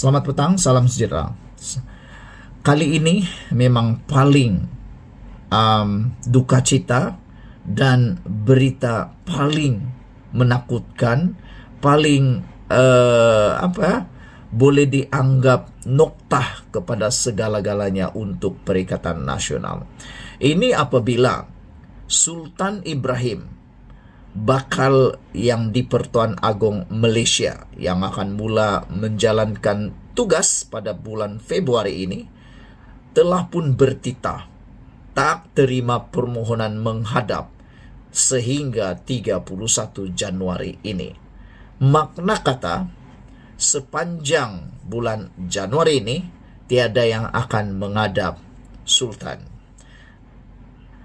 Selamat petang, salam sejahtera. Kali ini memang paling duka cita dan berita paling menakutkan, paling boleh dianggap noktah kepada segala-galanya untuk Perikatan Nasional. Ini apabila Sultan Ibrahim, bakal yang di Pertuan Agong Malaysia yang akan mula menjalankan tugas pada bulan Februari ini, telah pun bertitah tak terima permohonan menghadap sehingga 31 Januari ini. Makna kata, sepanjang bulan Januari ini tiada yang akan menghadap Sultan.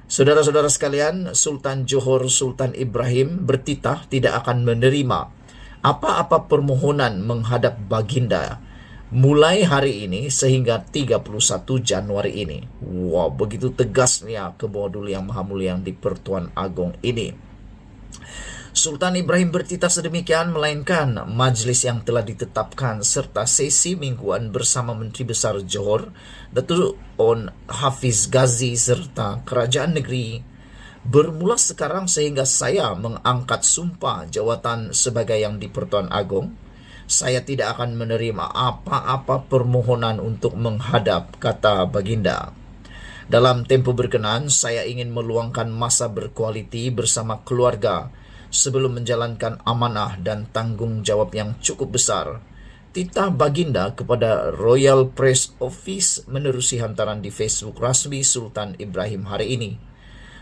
Saudara-saudara sekalian, Sultan Johor Sultan Ibrahim bertitah tidak akan menerima apa-apa permohonan menghadap baginda mulai hari ini sehingga 31 Januari ini. Wow, begitu tegasnya Kebawah Yang Maha Mulia yang di Pertuan Agong ini. Sultan Ibrahim bertitah sedemikian melainkan majlis yang telah ditetapkan serta sesi mingguan bersama Menteri Besar Johor, Datuk On Hafiz Ghazi serta Kerajaan Negeri bermula sekarang sehingga saya mengangkat sumpah jawatan sebagai yang di Pertuan Agong. Saya tidak akan menerima apa-apa permohonan untuk menghadap, kata baginda. Dalam tempoh berkenaan, saya ingin meluangkan masa berkualiti bersama keluarga sebelum menjalankan amanah dan tanggung jawab yang cukup besar. Titah baginda kepada Royal Press Office menerusi hantaran di Facebook rasmi Sultan Ibrahim hari ini.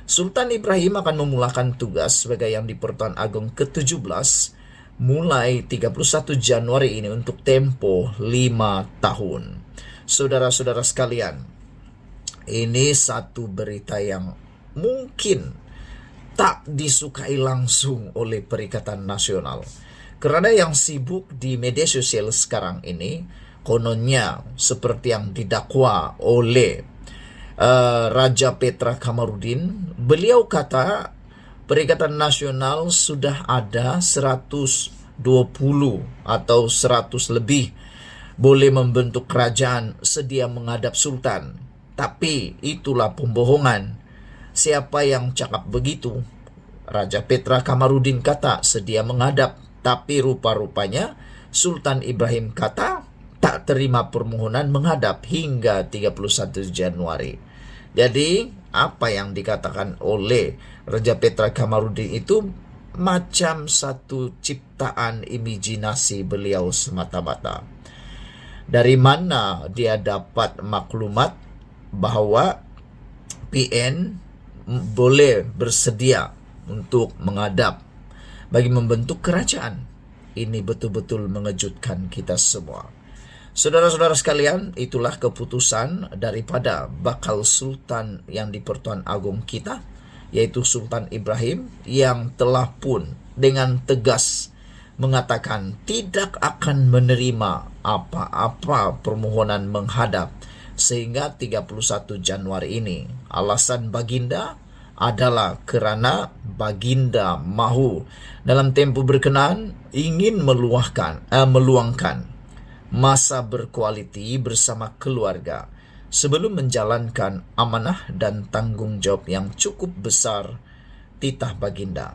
Sultan Ibrahim akan memulakan tugas sebagai yang di Pertuan Agong ke-17 mulai 31 Januari ini untuk tempo 5 tahun. Saudara-saudara sekalian, ini satu berita yang mungkin tak disukai langsung oleh Perikatan Nasional. Kerana yang sibuk di media sosial sekarang ini, kononnya seperti yang didakwa oleh Raja Petra Kamarudin, beliau kata Perikatan Nasional sudah ada 120 atau 100 lebih boleh membentuk kerajaan sedia menghadap Sultan. Tapi itulah pembohongan. Siapa yang cakap begitu? Raja Petra Kamarudin kata sedia menghadap, tapi rupa-rupanya Sultan Ibrahim kata tak terima permohonan menghadap hingga 31 Januari. Jadi, apa yang dikatakan oleh Raja Petra Kamarudin itu macam satu ciptaan imajinasi beliau semata-mata. Dari mana dia dapat maklumat bahawa PN boleh bersedia untuk menghadap bagi membentuk kerajaan? Ini betul-betul mengejutkan kita semua. Saudara-saudara sekalian, itulah keputusan daripada bakal Sultan yang di Pertuan Agong kita, yaitu Sultan Ibrahim, yang telah pun dengan tegas mengatakan tidak akan menerima apa-apa permohonan menghadap sehingga 31 Januari ini. Alasan baginda adalah kerana baginda mahu dalam tempoh berkenaan ingin meluangkan masa berkualiti bersama keluarga sebelum menjalankan amanah dan tanggung jawab yang cukup besar, titah baginda.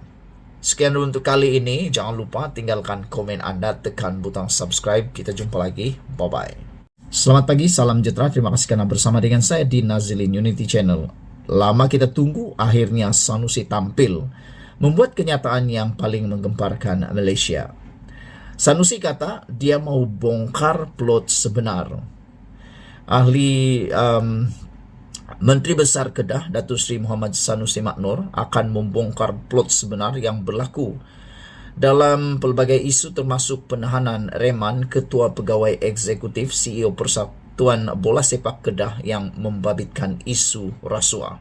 Sekian dulu untuk kali ini. Jangan lupa tinggalkan komen Anda, tekan butang subscribe. Kita jumpa lagi. Bye-bye. Selamat pagi, salam sejahtera. Terima kasih karena bersama dengan saya di Nazilin Unity Channel. Lama kita tunggu, akhirnya Sanusi tampil membuat kenyataan yang paling menggemparkan Malaysia. Sanusi kata dia mau bongkar plot sebenar. Ahli Menteri Besar Kedah, Datuk Seri Muhammad Sanusi Maknor, akan membongkar plot sebenar yang berlaku dalam pelbagai isu termasuk penahanan reman Ketua Pegawai Eksekutif CEO Persatuan Bola Sepak Kedah yang membabitkan isu rasuah.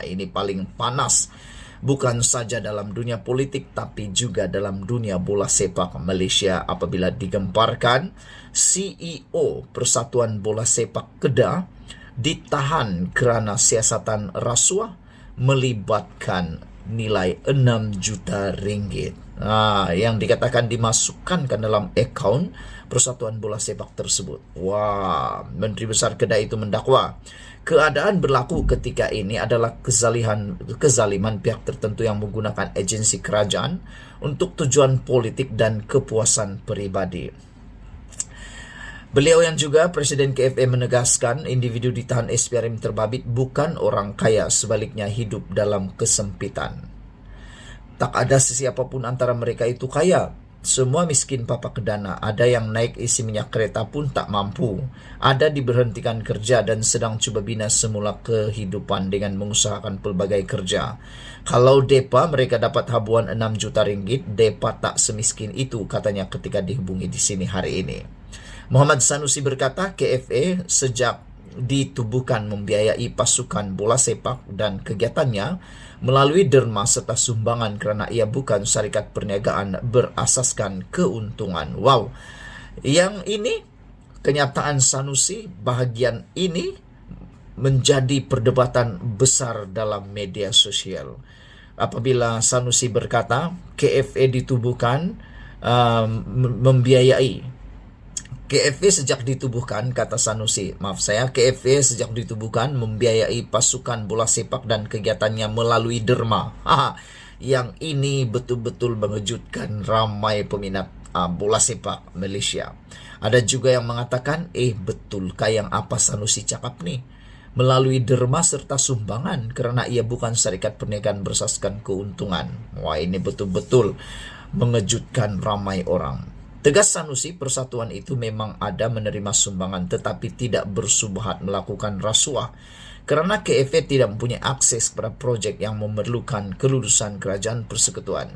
Ini paling panas, bukan saja dalam dunia politik tapi juga dalam dunia bola sepak Malaysia apabila digemparkan CEO Persatuan Bola Sepak Kedah ditahan kerana siasatan rasuah melibatkan nilai 6 juta ringgit. Yang dikatakan dimasukkan ke dalam akaun Persatuan Bola Sepak tersebut. Wah, Menteri Besar Kedah itu mendakwa keadaan berlaku ketika ini adalah kezaliman pihak tertentu yang menggunakan agensi kerajaan untuk tujuan politik dan kepuasan pribadi. Beliau yang juga Presiden KFA menegaskan individu ditahan SPRM terbabit bukan orang kaya, sebaliknya hidup dalam kesempitan. Tak ada sesiapapun antara mereka itu kaya. Semua miskin papa kedana. Ada yang naik isi minyak kereta pun tak mampu. Ada diberhentikan kerja dan sedang cuba bina semula kehidupan dengan mengusahakan pelbagai kerja. Kalau depa mereka dapat habuan 6 juta ringgit, depa tak semiskin itu, katanya ketika dihubungi di sini hari ini. Muhammad Sanusi berkata, KFA sejak ditubuhkan membiayai pasukan bola sepak dan kegiatannya melalui derma serta sumbangan kerana ia bukan syarikat perniagaan berasaskan keuntungan. Wow, yang ini kenyataan Sanusi, bahagian ini menjadi perdebatan besar dalam media sosial. Apabila Sanusi berkata KFA ditubuhkan membiayai KFA sejak ditubuhkan, kata Sanusi, KFA sejak ditubuhkan membiayai pasukan bola sepak dan kegiatannya melalui derma. Yang ini betul-betul mengejutkan ramai peminat bola sepak Malaysia. Ada juga yang mengatakan, betulkah yang apa Sanusi cakap nih? Melalui derma serta sumbangan kerana ia bukan syarikat perniagaan bersaskan keuntungan. Wah, ini betul-betul mengejutkan ramai orang. Tegas Sanusi, persatuan itu memang ada menerima sumbangan tetapi tidak bersubhat melakukan rasuah kerana KFA tidak mempunyai akses kepada projek yang memerlukan kelulusan kerajaan persekutuan.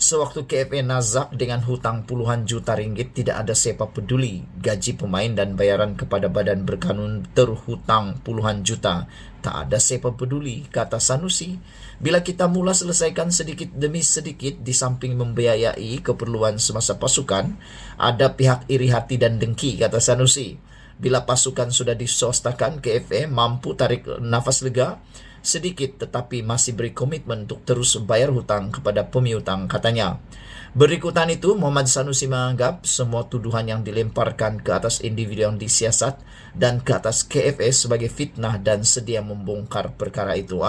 Sewaktu KFA nazak dengan hutang puluhan juta ringgit, tidak ada siapa peduli gaji pemain dan bayaran kepada badan berkanun terhutang puluhan juta. Tak ada siapa peduli, kata Sanusi. Bila kita mula selesaikan sedikit demi sedikit di samping membiayai keperluan semasa pasukan, ada pihak iri hati dan dengki, kata Sanusi. Bila pasukan sudah diswastakan, KFA mampu tarik nafas lega sedikit tetapi masih beri komitmen untuk terus bayar hutang kepada pemiutang, katanya. Berikutan itu, Muhammad Sanusi menganggap semua tuduhan yang dilemparkan ke atas individu yang disiasat dan ke atas KFA sebagai fitnah dan sedia membongkar perkara itu.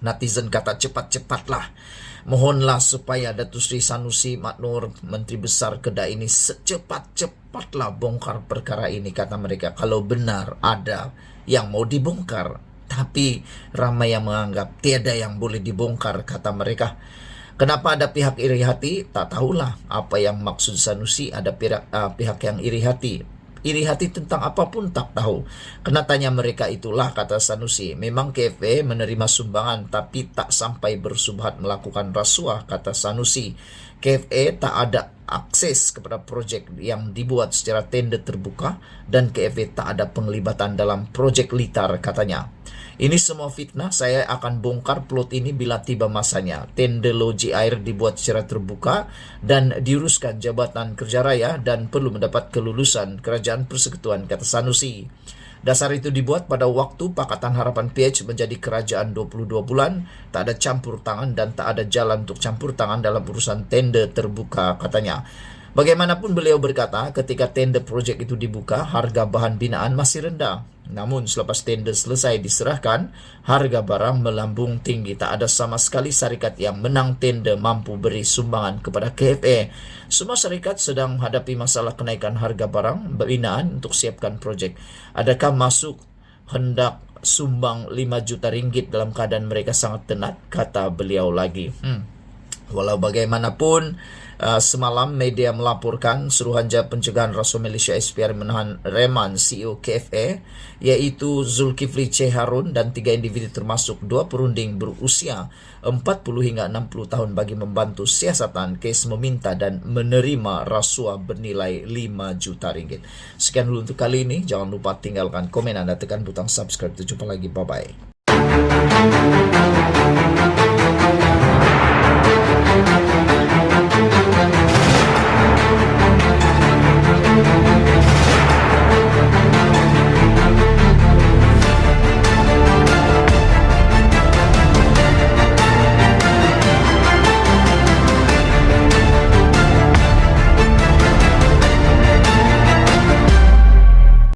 Netizen kata cepat-cepatlah. Mohonlah supaya Datuk Seri Sanusi Maknur, Menteri Besar Kedah ini secepat-cepatlah bongkar perkara ini, kata mereka. Kalau benar ada yang mau dibongkar. Tapi ramai yang menganggap tiada yang boleh dibongkar, kata mereka. Kenapa ada pihak iri hati? Tak tahulah apa yang maksud Sanusi ada pihak yang iri hati. Iri hati tentang apapun tak tahu. Kena tanya mereka itulah, kata Sanusi. Memang KFA menerima sumbangan tapi tak sampai bersubhat melakukan rasuah, kata Sanusi. KFA tak ada akses kepada projek yang dibuat secara tender terbuka dan KFA tak ada penglibatan dalam projek litar, katanya. Ini semua fitnah, saya akan bongkar plot ini bila tiba masanya. Tender loji air dibuat secara terbuka dan diuruskan Jabatan Kerja Raya dan perlu mendapat kelulusan Kerajaan Persekutuan, kata Sanusi. Dasar itu dibuat pada waktu Pakatan Harapan PH menjadi kerajaan 22 bulan, tak ada campur tangan dan tak ada jalan untuk campur tangan dalam urusan tender terbuka, katanya. Bagaimanapun beliau berkata, ketika tender projek itu dibuka, harga bahan binaan masih rendah. Namun selepas tender selesai diserahkan, harga barang melambung tinggi. Tak ada sama sekali syarikat yang menang tender mampu beri sumbangan kepada KFA. Semua syarikat sedang menghadapi masalah kenaikan harga barang binaan untuk siapkan projek. Adakah masuk hendak sumbang 5 juta ringgit dalam keadaan mereka sangat tenat, kata beliau lagi. Walau bagaimanapun, semalam media melaporkan Suruhanjaya Pencegahan Rasuah Malaysia SPR menahan reman CEO KFA iaitu Zulkifli C. Harun dan 3 individu termasuk 2 perunding berusia 40 hingga 60 tahun bagi membantu siasatan kes meminta dan menerima rasuah bernilai 5 juta ringgit. Sekian dulu untuk kali ini. Jangan lupa tinggalkan komen Anda, tekan butang subscribe. Jumpa lagi. Bye-bye.